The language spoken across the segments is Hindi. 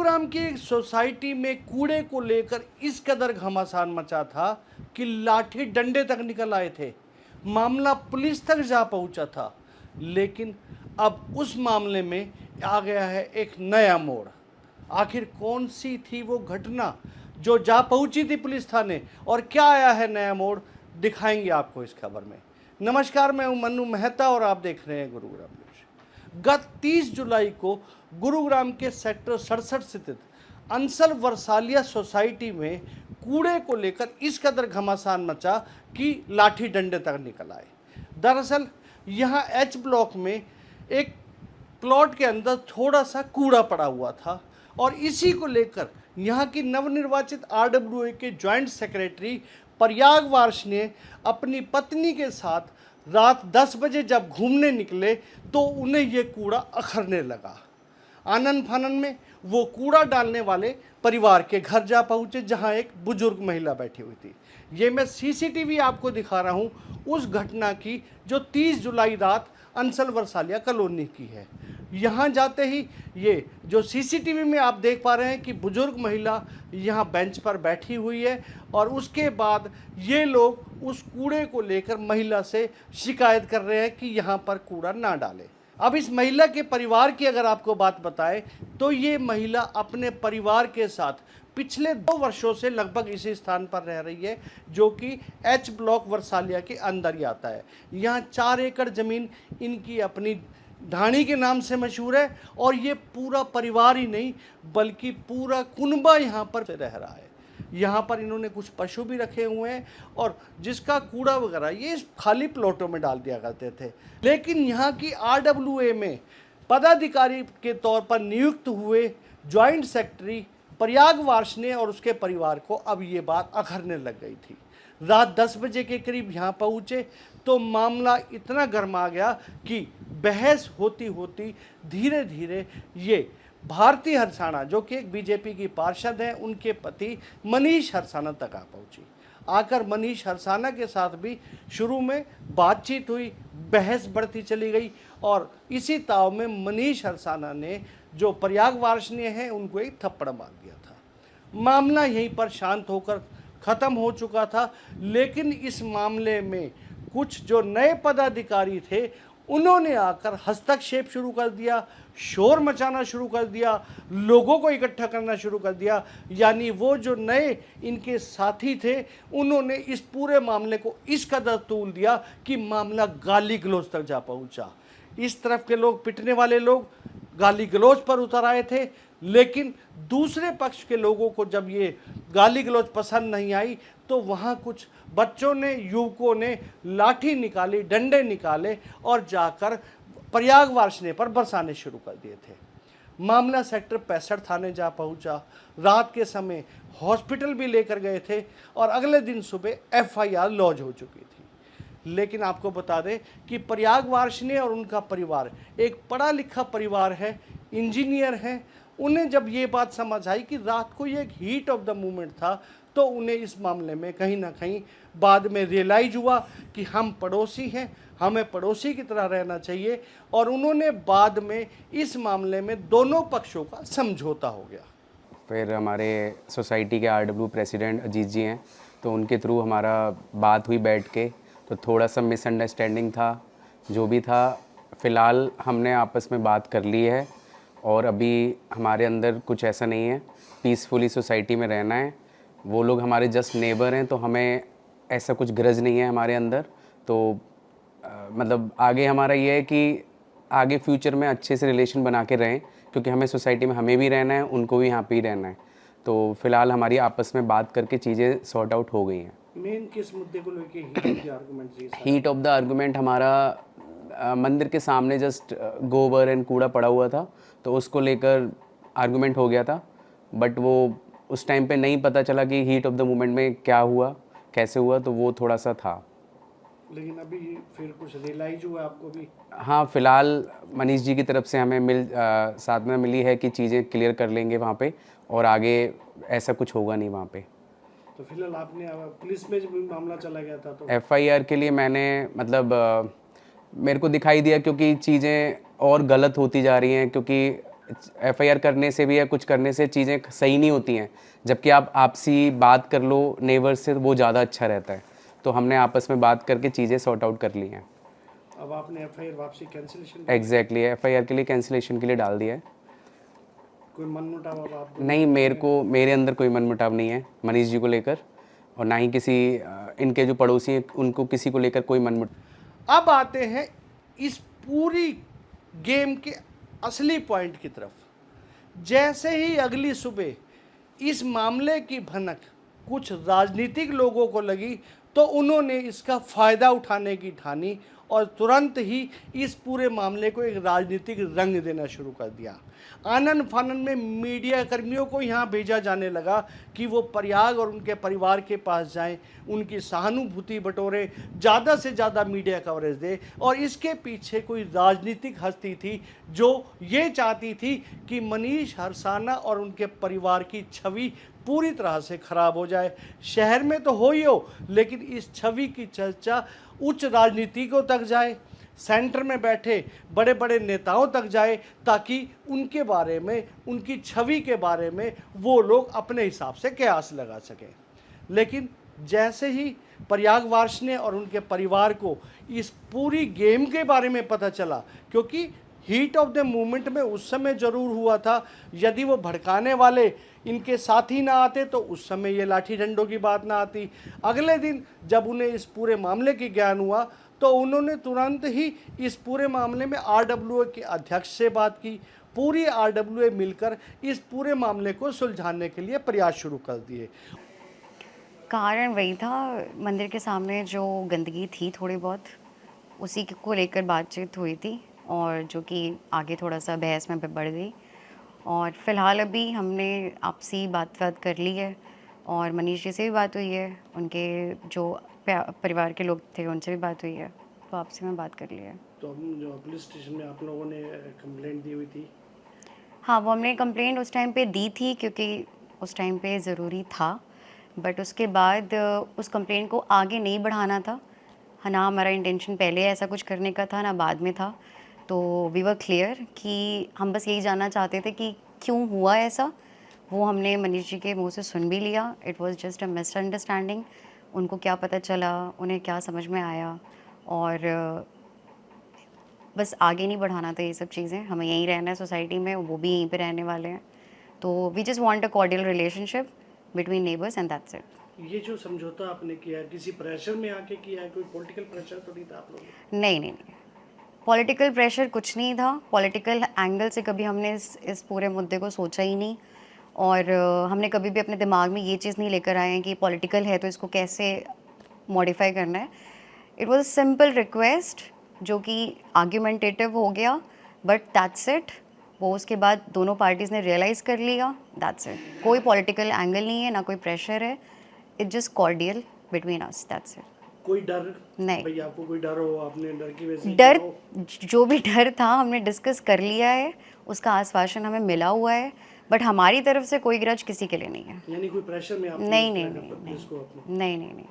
गुरुग्राम की एक सोसाइटी में कूड़े को लेकर इस कदर घमासान मचा था कि लाठी डंडे तक निकल आए थे। मामला पुलिस तक जा पहुंचा था, लेकिन अब उस मामले में आ गया है एक नया मोड़। आखिर कौन सी थी वो घटना जो जा पहुंची थी पुलिस थाने, और क्या आया है नया मोड़, दिखाएंगे आपको इस खबर में। नमस्कार, मैं हूं मन्नू मेहता और आप देख रहे हैं गुरुग्राम न्यूज। गत 30 जुलाई को गुरुग्राम के सेक्टर 67 स्थित अंसल वर्सालिया सोसाइटी में कूड़े को लेकर इस कदर घमासान मचा कि लाठी डंडे तक निकल आए। दरअसल यहाँ एच ब्लॉक में एक प्लॉट के अंदर थोड़ा सा कूड़ा पड़ा हुआ था और इसी को लेकर यहाँ की नवनिर्वाचित आरडब्ल्यूए के जॉइंट सेक्रेटरी प्रयाग वार्ष ने अपनी पत्नी के साथ रात 10 बजे जब घूमने निकले तो उन्हें ये कूड़ा अखरने लगा। आनन फानन में वो कूड़ा डालने वाले परिवार के घर जा पहुंचे, जहां एक बुजुर्ग महिला बैठी हुई थी। ये मैं सीसीटीवी आपको दिखा रहा हूं उस घटना की जो 30 जुलाई रात अंसल वर्सालिया कॉलोनी की है। यहां जाते ही ये जो सीसीटीवी में आप देख पा रहे हैं कि बुजुर्ग महिला यहां बेंच पर बैठी हुई है और उसके बाद ये लोग उस कूड़े को लेकर महिला से शिकायत कर रहे हैं कि यहां पर कूड़ा ना डालें। अब इस महिला के परिवार की अगर आपको बात बताएं तो ये महिला अपने परिवार के साथ पिछले 2 वर्षों से लगभग इसी स्थान पर रह रही है, जो कि एच ब्लॉक वर्सालिया के अंदर ही आता है। यहाँ 4 एकड़ ज़मीन इनकी अपनी ढाणी के नाम से मशहूर है और ये पूरा परिवार ही नहीं बल्कि पूरा कुनबा यहाँ पर रह रहा है। यहाँ पर इन्होंने कुछ पशु भी रखे हुए हैं और जिसका कूड़ा वगैरह ये खाली प्लॉटों में डाल दिया करते थे। लेकिन यहाँ की आरडब्ल्यूए में पदाधिकारी के तौर पर नियुक्त हुए जॉइंट सेक्रेटरी प्रयाग वार्ष ने और उसके परिवार को अब ये बात अखरने लग गई थी। रात 10 बजे के करीब यहाँ पहुँचे तो मामला इतना गर्मा गया कि बहस होती होती धीरे धीरे ये भारती हरसाना, जो कि एक बीजेपी की पार्षद हैं, उनके पति मनीष हरसाना तक आ पहुंची। आकर मनीष हरसाना के साथ भी शुरू में बातचीत हुई, बहस बढ़ती चली गई और इसी ताव में मनीष हरसाना ने जो प्रयाग वार्षणीय हैं उनको एक थप्पड़ मार दिया था। मामला यहीं पर शांत होकर ख़त्म हो चुका था, लेकिन इस मामले में कुछ जो नए पदाधिकारी थे उन्होंने आकर हस्तक्षेप शुरू कर दिया, शोर मचाना शुरू कर दिया, लोगों को इकट्ठा करना शुरू कर दिया। यानी वो जो नए इनके साथी थे उन्होंने इस पूरे मामले को इस कदर तूल दिया कि मामला गाली गलौज तक जा पहुंचा। इस तरफ के लोग, पिटने वाले लोग, गाली गलौज पर उतर आए थे, लेकिन दूसरे पक्ष के लोगों को जब ये गाली गलौज पसंद नहीं आई तो वहाँ कुछ बच्चों ने, युवकों ने लाठी निकाली, डंडे निकाले और जाकर प्रयाग वार्षणे पर बरसाने शुरू कर दिए थे। मामला सेक्टर 65 थाने जा पहुंचा। रात के समय हॉस्पिटल भी लेकर गए थे और अगले दिन सुबह एफआईआर लॉन्च हो चुकी थी। लेकिन आपको बता दें कि प्रयाग वार्षणे और उनका परिवार एक पढ़ा लिखा परिवार है, इंजीनियर हैं। उन्हें जब ये बात समझ आई कि रात को ये एक हीट ऑफ द मोमेंट था तो उन्हें इस मामले में कहीं ना कहीं बाद में रियलाइज हुआ कि हम पड़ोसी हैं, हमें पड़ोसी की तरह रहना चाहिए और उन्होंने बाद में इस मामले में दोनों पक्षों का समझौता हो गया। फिर हमारे सोसाइटी के आरडब्ल्यू प्रेसिडेंट अजीत जी हैं, तो उनके थ्रू हमारा बात हुई बैठ के, तो थोड़ा सा मिसअंडरस्टैंडिंग था, जो भी था फ़िलहाल हमने आपस में बात कर ली है और अभी हमारे अंदर कुछ ऐसा नहीं है, पीसफुली सोसाइटी में रहना है। वो लोग हमारे जस्ट नेबर हैं तो हमें ऐसा कुछ गरज नहीं है हमारे अंदर। तो मतलब आगे हमारा ये है कि आगे फ्यूचर में अच्छे से रिलेशन बना के रहें, क्योंकि हमें सोसाइटी में हमें भी रहना है, उनको भी यहाँ पे ही रहना है। तो फिलहाल हमारी आपस में बात करके चीज़ें सॉर्ट आउट हो गई हैं। मेन किस मुद्दे को लेके हीट ऑफ द आर्गूमेंट हमारा मंदिर के सामने जस्ट गोबर एंड कूड़ा पड़ा हुआ था, तो उसको लेकर आर्गूमेंट हो गया था। बट वो उस टाइम पे नहीं पता चला कि हीट ऑफ द मोमेंट में क्या हुआ, कैसे हुआ, तो वो थोड़ा सा था। लेकिन अभी फिर कुछ रियलाइज हुआ आपको भी? हाँ, फिलहाल मनीष जी की तरफ से हमें साथ में मिली है कि चीज़ें क्लियर कर लेंगे वहाँ पे और आगे ऐसा कुछ होगा नहीं वहाँ पे। तो फिलहाल आपने पुलिस में जब मामला चला गया था तो एफआईआर के लिए मैंने मेरे को दिखाई दिया, क्योंकि चीज़ें और गलत होती जा रही हैं, क्योंकि एफआईआर करने से भी या कुछ करने से चीज़ें सही नहीं होती हैं, जबकि आप आपसी बात कर लो नेबर से, वो ज़्यादा अच्छा रहता है। तो हमने आपस में बात करके चीज़ें सॉर्ट आउट कर ली हैं। अब आपने एफआईआर वापसी कैंसिलेशन एग्जैक्टली एफआईआर के लिए कैंसिलेशन के लिए डाल दिया है। कोई मनमुटाव अब आप नहीं, मेरे अंदर कोई मनमुटाव नहीं है मनीष जी को लेकर, और ना ही किसी इनके जो पड़ोसी हैं उनको किसी को लेकर कोई मनमुटाव। अब आते हैं इस पूरी गेम के असली पॉइंट की तरफ। जैसे ही अगली सुबह इस मामले की भनक कुछ राजनीतिक लोगों को लगी तो उन्होंने इसका फ़ायदा उठाने की ठानी और तुरंत ही इस पूरे मामले को एक राजनीतिक रंग देना शुरू कर दिया। आनन फानन में मीडिया कर्मियों को यहाँ भेजा जाने लगा कि वो प्रयाग और उनके परिवार के पास जाएं, उनकी सहानुभूति बटोरे, ज़्यादा से ज़्यादा मीडिया कवरेज दे। और इसके पीछे कोई राजनीतिक हस्ती थी जो ये चाहती थी कि मनीष हरसाना और उनके परिवार की छवि पूरी तरह से खराब हो जाए। शहर में तो हो ही हो, लेकिन इस छवि की चर्चा उच्च राजनीतिकों तक जाए, सेंटर में बैठे बड़े बड़े नेताओं तक जाए, ताकि उनके बारे में, उनकी छवि के बारे में वो लोग अपने हिसाब से कयास लगा सकें। लेकिन जैसे ही प्रयागवासियों और उनके परिवार को इस पूरी गेम के बारे में पता चला, क्योंकि हीट ऑफ द मूवमेंट में उस समय ज़रूर हुआ था, यदि वो भड़काने वाले इनके साथी ना आते तो उस समय ये लाठी डंडों की बात ना आती। अगले दिन जब उन्हें इस पूरे मामले की ज्ञान हुआ तो उन्होंने तुरंत ही इस पूरे मामले में आरडब्ल्यूए के अध्यक्ष से बात की। पूरी आरडब्ल्यूए मिलकर इस पूरे मामले को सुलझाने के लिए प्रयास शुरू कर दिए। कारण वही था, मंदिर के सामने जो गंदगी थी थोड़ी बहुत, उसी को लेकर बातचीत हुई थी, और जो कि आगे थोड़ा सा बहस में बढ़ गई। और फ़िलहाल अभी हमने आपसी बात कर ली है, और मनीष जी से भी बात हुई है, उनके जो परिवार के लोग थे उनसे भी बात हुई है, तो आपसे में बात कर ली है। तो हम जो पुलिस स्टेशन में आप लोगों ने कंप्लेंट दी हुई थी? हाँ, वो हमने कंप्लेंट उस टाइम पे दी थी क्योंकि उस टाइम पे ज़रूरी था, बट उसके बाद उस कंप्लेंट को आगे नहीं बढ़ाना था। ना हमारा इंटेंशन पहले ऐसा कुछ करने का था, ना बाद में था। तो वी वर क्लियर कि हम बस यही जानना चाहते थे कि क्यों हुआ ऐसा। वो हमने मनीष जी के मुंह से सुन भी लिया। It was just a misunderstanding. उनको क्या पता चला, उन्हें क्या समझ में आया, और बस आगे नहीं बढ़ाना था ये सब चीज़ें। हमें यहीं रहना है सोसाइटी में, वो भी यहीं पे रहने वाले हैं। तो we just want a cordial relationship between neighbours and that's it. ये जो समझौता आपने किया है, किसी प्रेशर में आके किया है? कोई पॉलिटिकल प्रेशर तो नहीं था आप लोगों को? नहीं, पॉलिटिकल प्रेशर कुछ नहीं था। पॉलिटिकल एंगल से कभी हमने इस पूरे मुद्दे को सोचा ही नहीं, और हमने कभी भी अपने दिमाग में ये चीज़ नहीं लेकर आए हैं कि पॉलिटिकल है तो इसको कैसे मॉडिफाई करना है। It was a simple request जो कि आर्ग्यूमेंटेटिव हो गया, बट दैट्स इट। वो उसके बाद दोनों पार्टीज़ ने रियलाइज़ कर लिया, दैट्स इट। कोई पॉलिटिकल एंगल नहीं है, ना कोई प्रेशर है। It's just cordial between us, that's it. कोई डर नहीं। भाई आपको कोई डर हो, आपने डर की वजह से डर, किया हो? जो भी डर था हमने डिस्कस कर लिया है, उसका आश्वासन हमें मिला हुआ है, बट हमारी तरफ से कोई ग्रज किसी के लिए नहीं है। यानी कोई प्रेशर में आपने नहीं, किया नहीं, है नहीं, पुलिस को अपने? नहीं, नहीं, नहीं।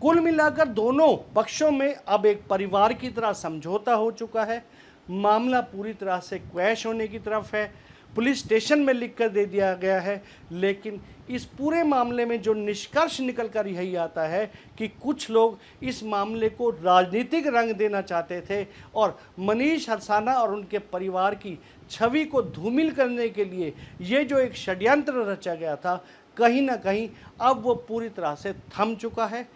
कुल मिलाकर दोनों पक्षों में अब एक परिवार की तरह समझौता हो चुका है। मामला पूरी तरह से क्वैश होने की तरफ है। पुलिस स्टेशन में लिख कर दे दिया गया है। लेकिन इस पूरे मामले में जो निष्कर्ष निकल कर यही आता है कि कुछ लोग इस मामले को राजनीतिक रंग देना चाहते थे और मनीष हरसाना और उनके परिवार की छवि को धूमिल करने के लिए ये जो एक षड्यंत्र रचा गया था, कहीं ना कहीं अब वो पूरी तरह से थम चुका है।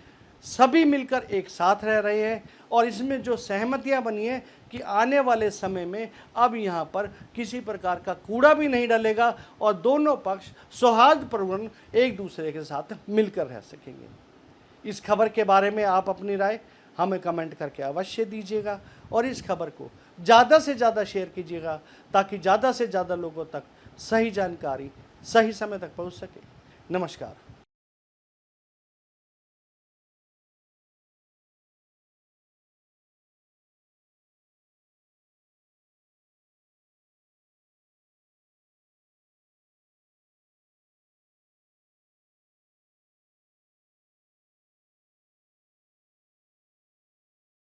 सभी मिलकर एक साथ रह रहे हैं और इसमें जो सहमतियां बनी है कि आने वाले समय में अब यहाँ पर किसी प्रकार का कूड़ा भी नहीं डलेगा और दोनों पक्ष सौहार्दपूर्ण एक दूसरे के साथ मिलकर रह सकेंगे। इस खबर के बारे में आप अपनी राय हमें कमेंट करके अवश्य दीजिएगा और इस खबर को ज़्यादा से ज़्यादा शेयर कीजिएगा ताकि ज़्यादा से ज़्यादा लोगों तक सही जानकारी सही समय तक पहुँच सके। नमस्कार।